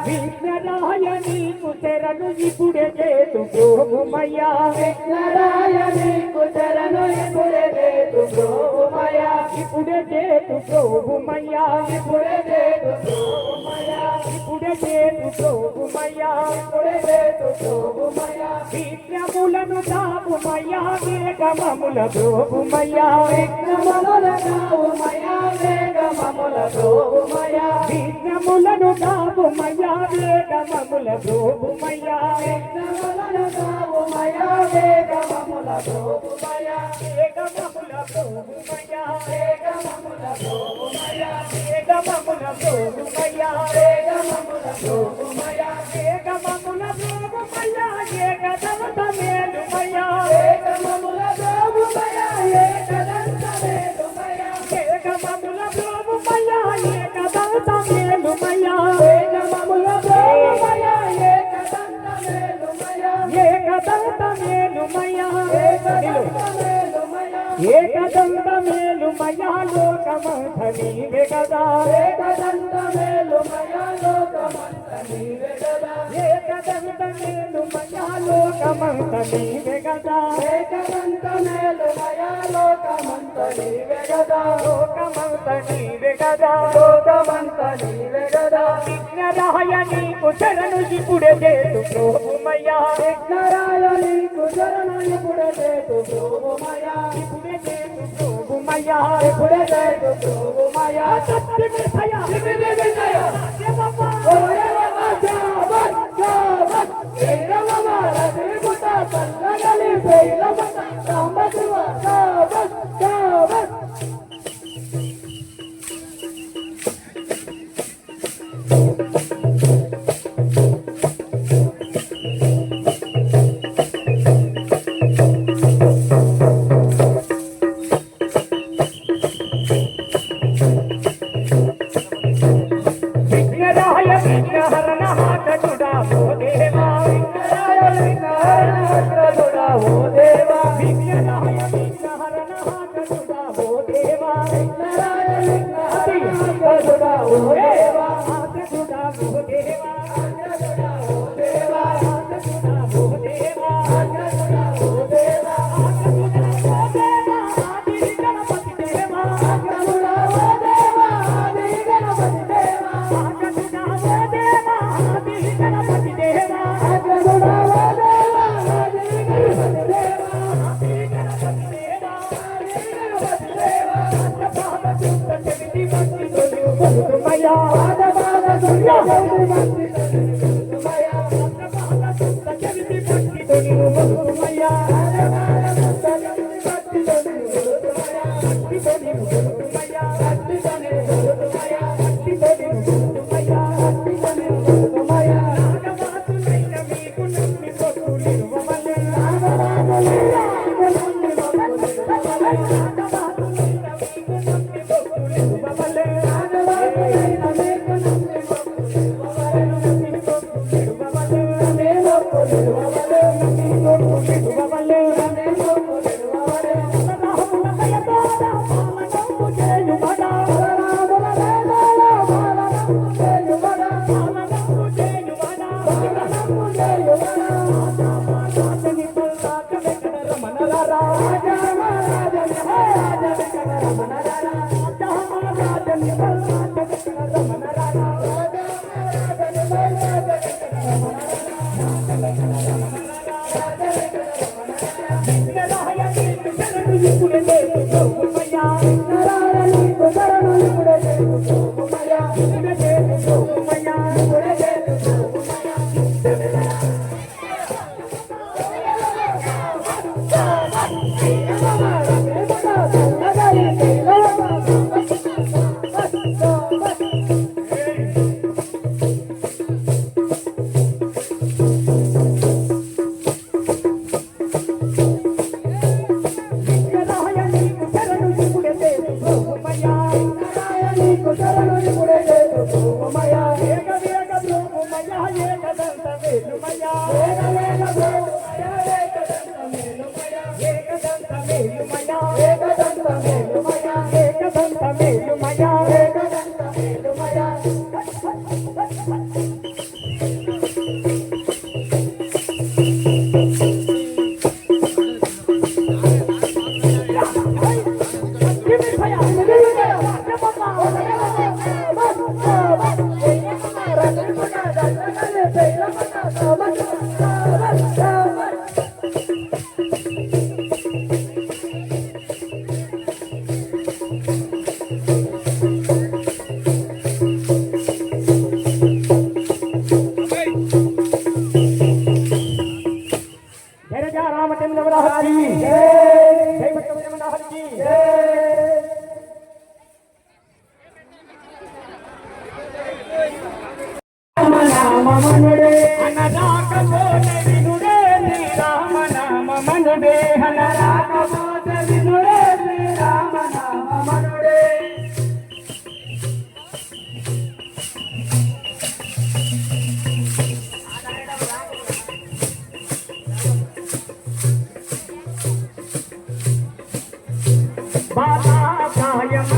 విఘ్నరాయని కుశరను ఇప్పుడే చేతు ప్రోభుమయ్యా విఘ్నరాయని కుశరను ఇప్పుడే చేతు ప్రోభుమయ్యా ఇప్పుడే చేతు ప్రోభుమయ్యా ఇప్పుడే చేతు ప్రోభుమయ్యా ఇప్పుడే చేతు ప్రోభుమయ్యా ఇప్పుడే చేతు ప్రోభుమయ్యా విఘ్నములను దాపుమయ్యా వేగమముల ప్రోభుమయ్యా విఘ్నముల దాపుమయ్యా వేగమముల ప్రోభుమయ్యా విఘ్నములను దాపుమయ్యా వేగమముల ప్రోభుమయ్యా విఘ్నములను దాపుమయ్యా వేగమముల ప్రోభుమయ్యా వేగమముల ప్రోభుమయ్యా వేగమముల ప్రోభుమయ్యా వేగమముల ప్రోభుమయ్యా వేగమముల ప్రోభుమయ్యా వేగమముల ప్రోభుమయ్యా ఏకదంత మేలుమయ్యా వేగమముల ప్రోభుమయ్యా ఏకదంత మేలుమయ్యా వేగమముల ప్రోభుమయ్యా ఏకదంత మేలుమయ్యా వేగమముల ప్రోభుమయ్యా ఏకదంత మేలుమయ్యా ఏకదంత మేలుమయ్యా ఏకదంత మేలుమయ్యా లోకమంత నీవే కదా ఏకదంత మేలుమయ్యా లోకమంత నీవే కదా ఏకదంత మేలుమయ్యా లోకమంత నీవే కదా ఏకదంత మేలుమయ్యా లోకమంత నీవే కదా లోకమంత నీవే కదా లోకమంత నీవే కదా విఘ్నరాయని కుశరను ఇప్పుడే చేతు ప్రోభుమయ్యా విఘ్నరాయని కుశరను ఇప్పుడే చేతు ప్రోభుమయ్యా ఇప్పుడే చేతు ప్రోభుమయ్యా ఇప్పుడే చేతు ప్రోభుమయ్యా సత్య విషయ విజయ విజయ దేవమా ఓయవమా జాబత్ జాబత్ దేవమా రతిగుత పల్లగలి పేలమత సాంబశివ జాబత్ జాబత్ ఏకదంత మేలుమయా నామ మనుడే అనరాకపోతే వినుడే శ్రీరామ నామ మనుడే అనరాకపోతే వినుడే శ్రీరామ నామ మనుడే బాలా ప్రాయమ